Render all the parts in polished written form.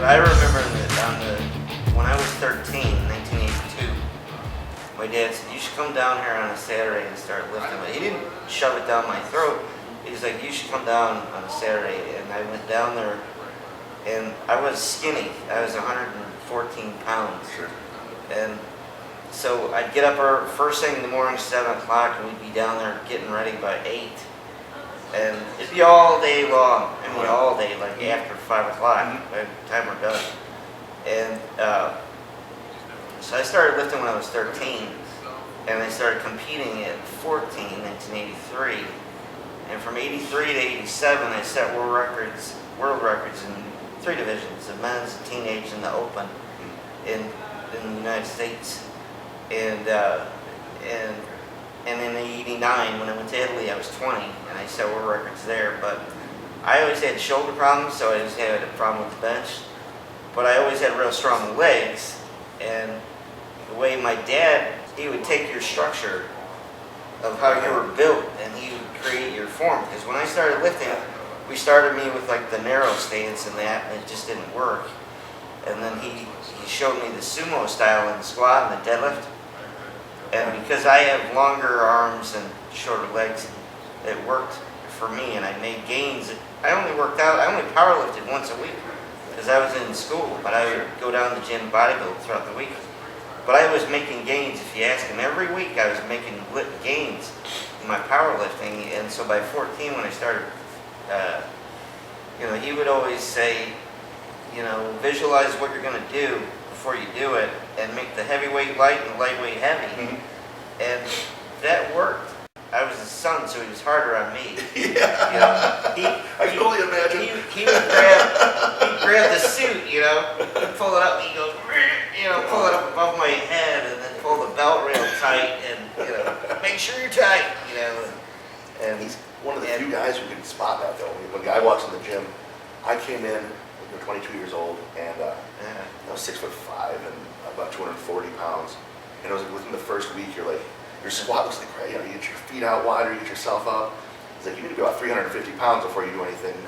I remember when I was 13, 1982, my dad said, you should come down here on a Saturday and start lifting. But he didn't shove it down my throat. He was like, you should come down on a Saturday. And I went down there, and I was skinny. I was 114 pounds. Sure. And so I'd get up first thing in the morning, 7 o'clock, and we'd be down there getting ready by 8. And it'd be all day long. I mean, all day, like after 5 o'clock, by the time we're done. And so I started lifting when I was 13, and I started competing at 14, 1983. And from 83 to 87, I set world records in 3 divisions: the men's, the teenage, and the open in the United States. And in '89, when I went to Italy, I was 20, and I set world records there. But I always had shoulder problems, so I always had a problem with the bench. But I always had real strong legs, and the way my dad, he would take your structure of how you were built, and he would create your form. Because when I started lifting, we started me with like the narrow stance and that, and it just didn't work. And then he showed me the sumo style in the squat and the deadlift. And because I have longer arms and shorter legs, it worked for me, and I made gains. I only power lifted once a week because I was in school, but I would go down to the gym and bodybuild throughout the week. But I was making gains. If you ask him, every week I was making gains in my powerlifting. And so by 14, when I started, he would always say, visualize what you're going to do before you do it, and make the heavyweight light and the lightweight heavy. Mm-hmm. And that worked. I was his son, so he was harder on me. Yeah. I can only imagine. He would grab the suit, he'd pull it up, and he'd go, pull it up above my head, and then pull the belt real tight, and make sure you're tight, And he's one of the few guys who can spot that, though. When a guy walks in the gym, I came in, 22 years old, and I was 6'5" and about 240 pounds. And it was like within the first week, you're like, your squat looks like crap. You get your feet out wider, you get yourself up. It's like, you need to be about 350 pounds before you do anything. I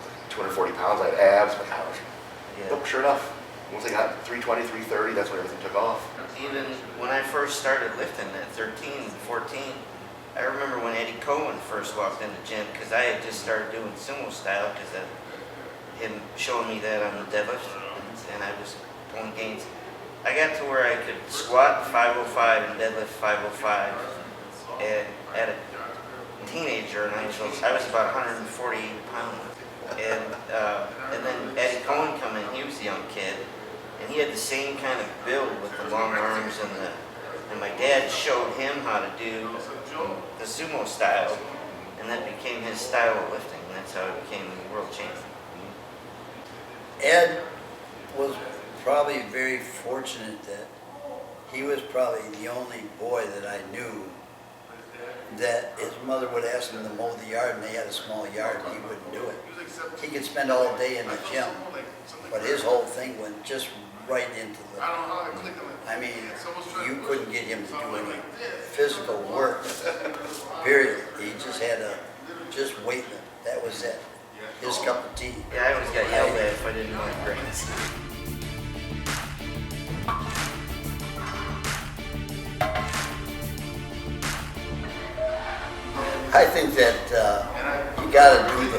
was like 240 pounds, I had abs. I'm like, oh, sure enough. Once I got 320, 330, that's when everything took off. Even when I first started lifting at 13, 14, I remember when Eddie Cohen first walked in the gym, because I had just started doing sumo style, because of him showing me that on the deadlift, and I was pulling gains. I got to where I could squat 505 and deadlift 505 at a teenager, and I was about 140 pounds. And then Eddie Cohen come in, he was a young kid, and he had the same kind of build with the long arms, and my dad showed him how to do the sumo style, and that became his style of lifting, and that's how he became the world champion. Ed was probably very fortunate that he was probably the only boy that I knew that his mother would ask him to mow the yard, and they had a small yard, and he wouldn't do it. He could spend all day in the gym, but his whole thing went just right into the, I mean, you couldn't get him to do any physical work, period. He just had to just weight lift. That was it. His cup of tea. Yeah, I always got yelled at if I didn't like brains. I think that you got to do